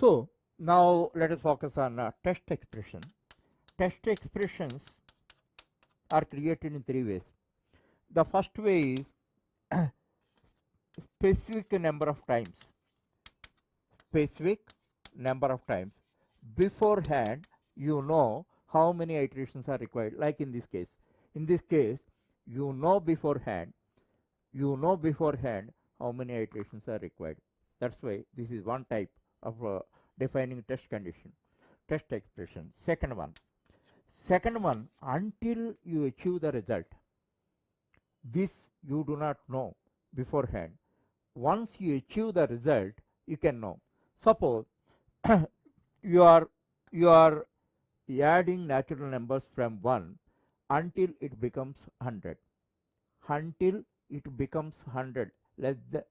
So now let us focus on test expression. Test expressions are created in three ways. The first way is specific number of times. Specific number of times. Beforehand, you know how many iterations are required. Like in this case. In this case, you know beforehand how many iterations are required. That's why this is one type of defining test condition, test expression. Second one, until you achieve the result, this you do not know beforehand. Once you achieve the result, you can know. Suppose you are you are adding natural numbers from 1 until it becomes 100, until it becomes 100,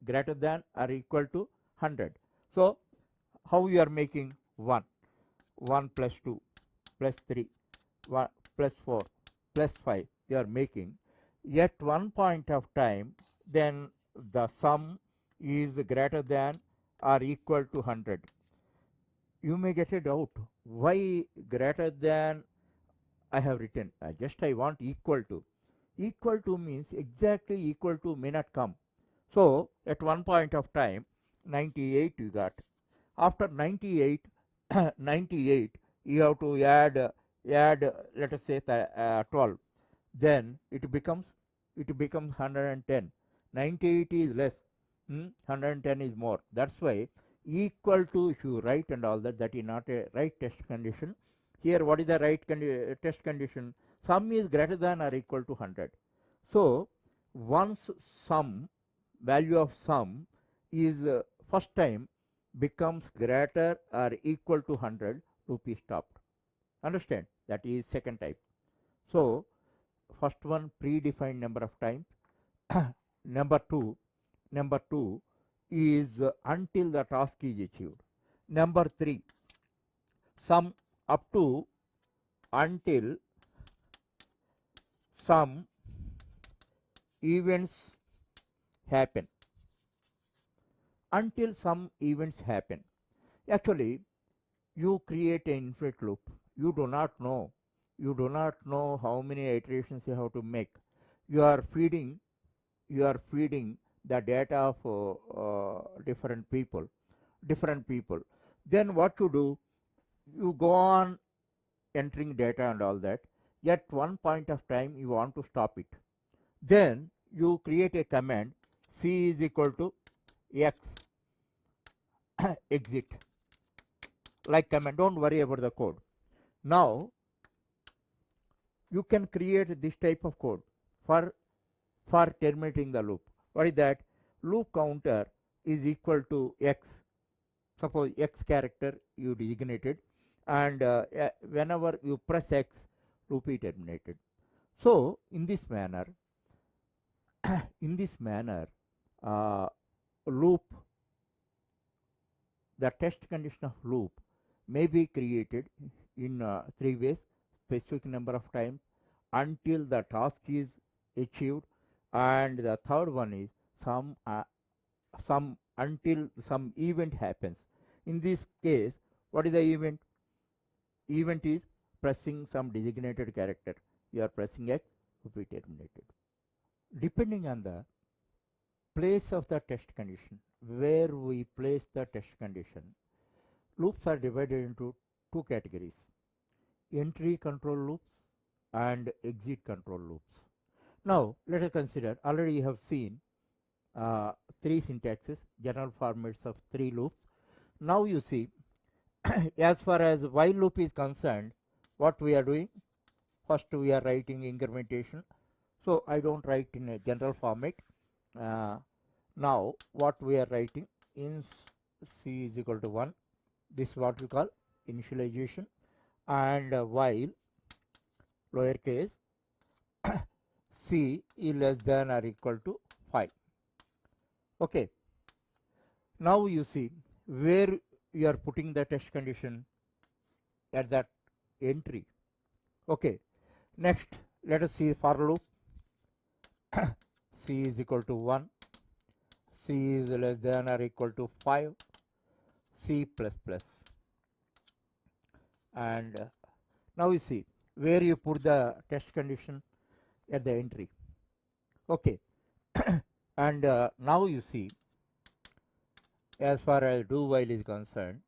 greater than or equal to 100. So how you are making 1 plus 2 plus 3 1 plus 4 plus 5 you are making at one point of time, then the sum is greater than or equal to 100. You may get a doubt, why greater than I have written? I want equal to. Equal to means exactly equal to may not come. So at one point of time 98 you got. After 98 98 you have to add let us say 12, then it becomes 110. 98 is less, 110 is more. That's why equal to, if you write and all that, that is not a right test condition. Here what is the right test condition? Sum is greater than or equal to 100. So once sum, value of sum is first time becomes greater or equal to 100, loop is stopped. Understand? That is second type. So first one, predefined number of times. number two is until the task is achieved. Number three, sum up to until some events happen. Until some events happen. Actually, you create an infinite loop. You do not know. You do not know how many iterations you have to make. You are feeding the data of different people. Then what you do, you go on entering data and all that. At one point of time you want to stop it, then you create a command, c is equal to x exit, like command. Don't worry about the code. Now you can create this type of code for terminating the loop. What is that? Loop counter is equal to x. Suppose x character you designated, and whenever you press x, loop is terminated. So in this manner uh, loop, the test condition of loop may be created in three ways: specific number of times, until the task is achieved, and the third one is some until some event happens. In this case, what is the event? Event is pressing some designated character. You are pressing x, will be terminated. Depending on the place of the test condition, where we place the test condition, loops are divided into two categories: entry control loops and exit control loops. Now let us consider, already you have seen three syntaxes, general formats of three loops. Now you see, as far as while loop is concerned, what we are doing, first we are writing incrementation. So I don't write in a general format. Now what we are writing, in c is equal to 1, this is what we call initialization, and while lowercase c is less than or equal to 5. Okay, now you see where you are putting the test condition, at that entry. Okay, next let us see for loop. c is equal to 1, c is less than or equal to 5, c plus plus. And now you see where you put the test condition at the entry. Okay. And now you see, as far as do while is concerned,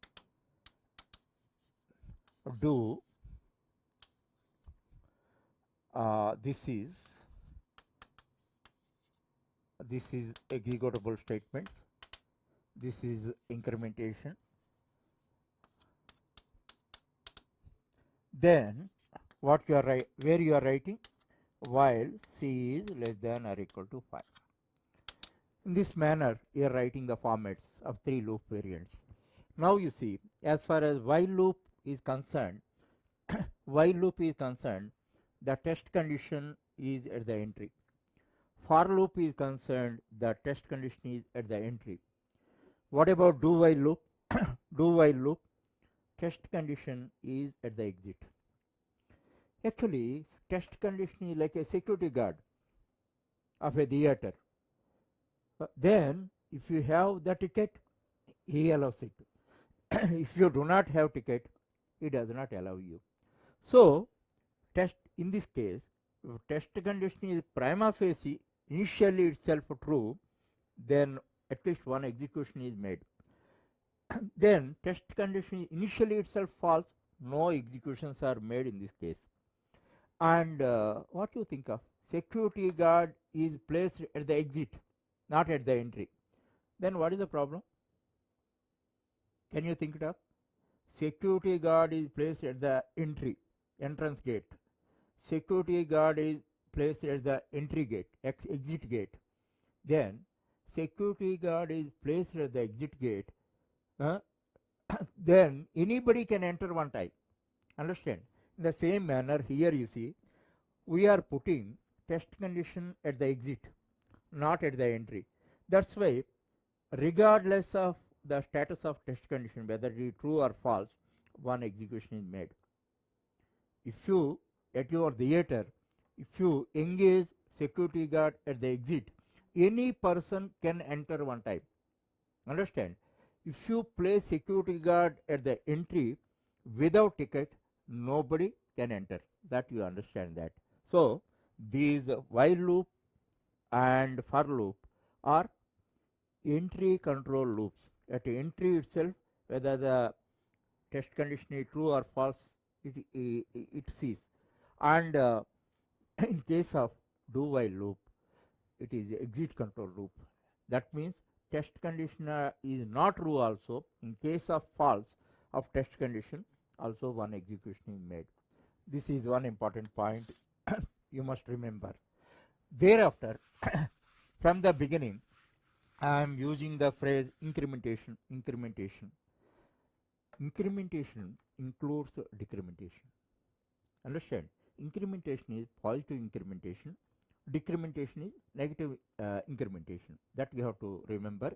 do this is executable statements, this is incrementation. Then what you are where you are writing, while c is less than or equal to 5. In this manner you are writing the formats of 3 loop variants. Now you see, as far as while loop is concerned, the test condition is at the entry. For loop is concerned, the test condition is at the entry. What about do while loop? Do while loop, test condition is at the exit. Actually, test condition is like a security guard of a theater. Then if you have the ticket, he allows it. If you do not have ticket, he does not allow you. So test, in this case, if test condition is prima facie initially itself true, then at least one execution is made. Then test condition is initially itself false, no executions are made in this case. And what you think of, security guard is placed at the exit, not at the entry. Then what is the problem? Can you think it up? Security guard is placed at the entry, entrance gate. Security guard is placed at the entry gate, exit gate. Then security guard is placed at the exit gate. Then anybody can enter one time. Understand? In the same manner, here you see, we are putting test condition at the exit, not at the entry. That's why, regardless of the status of test condition, whether it is true or false, one execution is made. If you, at your theater, if you engage security guard at the exit, any person can enter one time. Understand? If you place security guard at the entry without ticket, nobody can enter. That you understand that. So these while loop and for loop are entry control loops. At entry itself, whether the test condition is true or false, it sees. And in case of do while loop, it is exit control loop. That means test condition is not true also. In case of false of test condition, also one execution is made. This is one important point you must remember. Thereafter, from the beginning, I am using the phrase incrementation. Incrementation includes decrementation. Understand? Incrementation is positive incrementation, decrementation is negative incrementation. That you have to remember.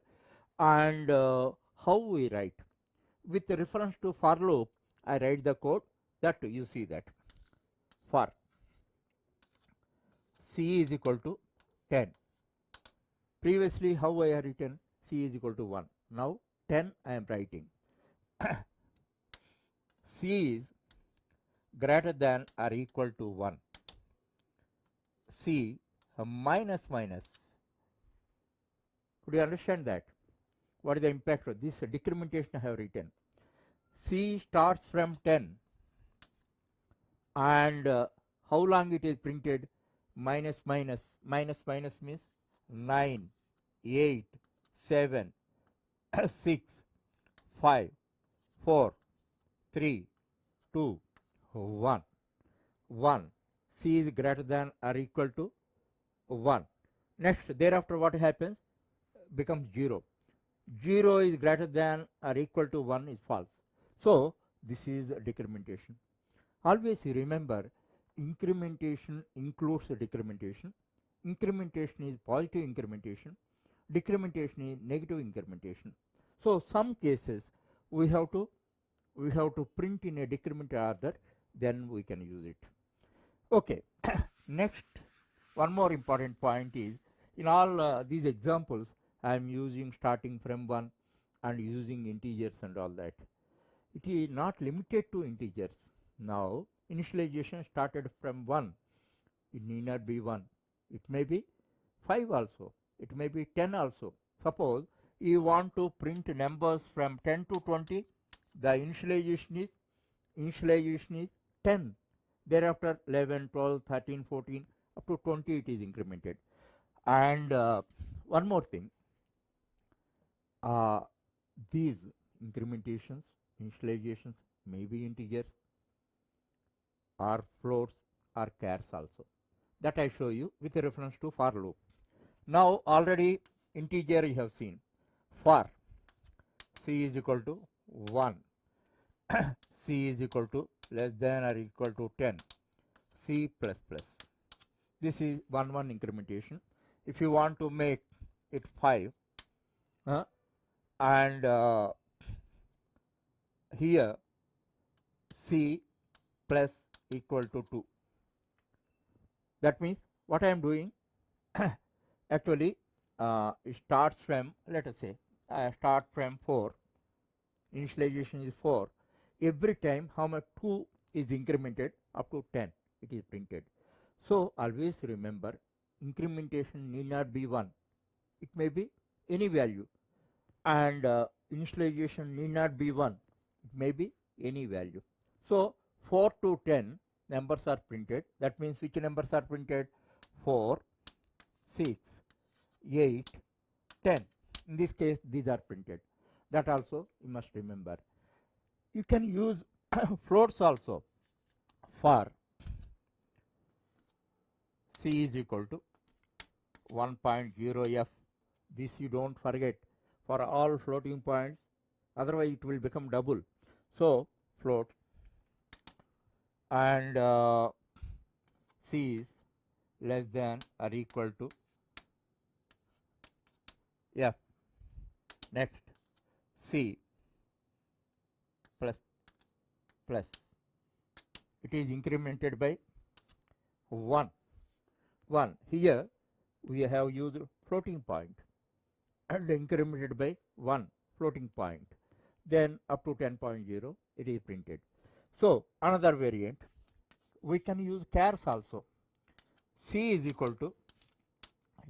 And how we write? With reference to for loop, I write the code that you see that. For c is equal to 10. Previously, how I have written c is equal to 1. Now 10 I am writing. C is greater than or equal to 1. C minus minus. Could you understand that? What is the impact of this decrementation I have written? C starts from 10 and how long it is printed? Minus minus. Minus minus means 9, 8, 7, 6, 5, 4, 3, 2, 1. 1. C is greater than or equal to 1. Next, thereafter what happens? Becomes 0. 0 is greater than or equal to 1 is false. So this is decrementation. Always remember, incrementation includes decrementation. Incrementation is positive incrementation. Decrementation is negative incrementation. So some cases we have to print in a decrement order, then we can use it. Okay. Next, one more important point is, in all these examples I am using starting from 1 and using integers and all that. It is not limited to integers. Now initialization started from 1. It need not be 1. It may be 5 also. It may be 10 also. Suppose you want to print numbers from 10 to 20, the initialization is 10. Thereafter 11, 12, 13, 14, up to 20 it is incremented. And one more thing, uh, these incrementations, initializations may be integers or floats or chars also. That I show you with a reference to for loop. Now already integer you have seen. For c is equal to 1, c is equal to less than or equal to 10, c plus plus. This is 1 incrementation. If you want to make it 5, and here c plus equal to 2. That means what I am doing actually it starts from, let us say, start from 4, initialization is 4. Every time how much 2 is incremented up to 10 it is printed. So always remember, incrementation need not be 1, it may be any value, and initialization need not be 1, it may be any value. So 4 to 10 numbers are printed. That means which numbers are printed? 4, 6, 8, 10. In this case these are printed. That also you must remember. You can use floats also. For c is equal to 1.0f, this you don't forget for all floating points, otherwise it will become double. So float, and c is less than or equal to f. Next, c plus plus, it is incremented by 1. Here we have used floating point and incremented by 1 floating point, then up to 10.0 it is printed. So another variant, we can use chars also. C is equal to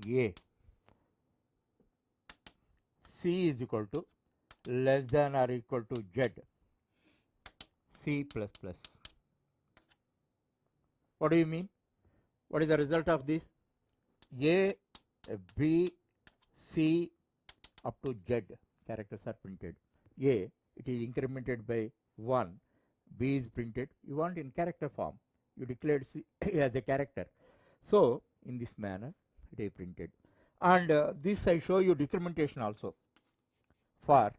a, c is equal to less than or equal to z, c plus plus. What do you mean? What is the result of this? A, B, C up to Z characters are printed. A, it is incremented by 1. B is printed. You want in character form. You declared C as a character. So in this manner it is printed. And this I show you decrementation also. For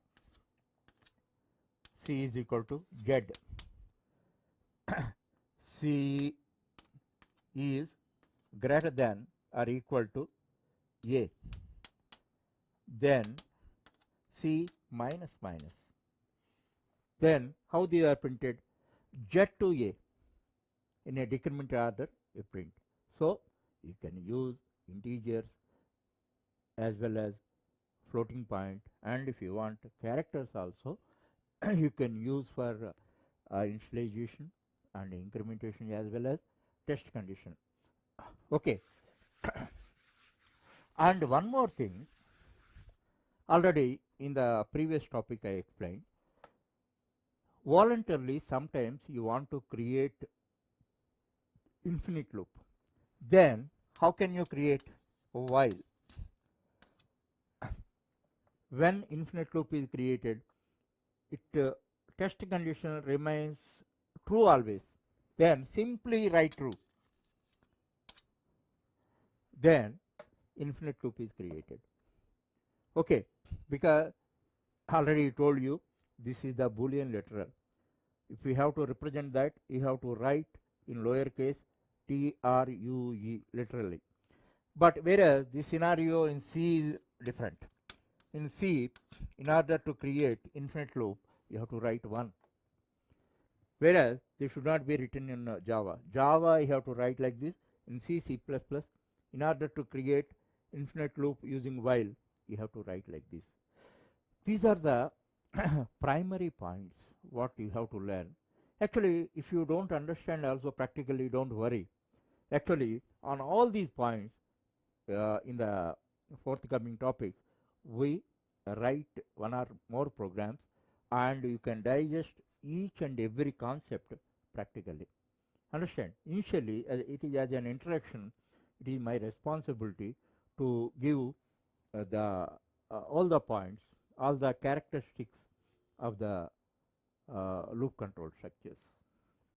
C is equal to Z, C is greater than or equal to A, then C minus minus. Then how these are printed? Z to A in a decrement order you print. So you can use integers as well as floating point, and if you want characters also you can use for initialization and incrementation as well as test condition. Okay. And one more thing, already in the previous topic I explained, voluntarily sometimes you want to create infinite loop. Then how can you create? While when infinite loop is created, it test condition remains true always, then simply write true, then infinite loop is created. Okay, because already told you this is the Boolean literal. If you have to represent that, you have to write in lowercase true literally. But whereas the scenario in C is different. In C, in order to create infinite loop, you have to write 1. Whereas they should not be written in Java. Java you have to write like this. In C, C++, in order to create infinite loop using while, you have to write like this. These are the primary points what you have to learn Actually, if you don't understand also practically, don't worry. Actually, on all these points in the forthcoming topics, we write one or more programs, and you can digest each and every concept practically. Understand? Initially, it is as an introduction, it is my responsibility to give the all the points, all the characteristics of the loop control structures.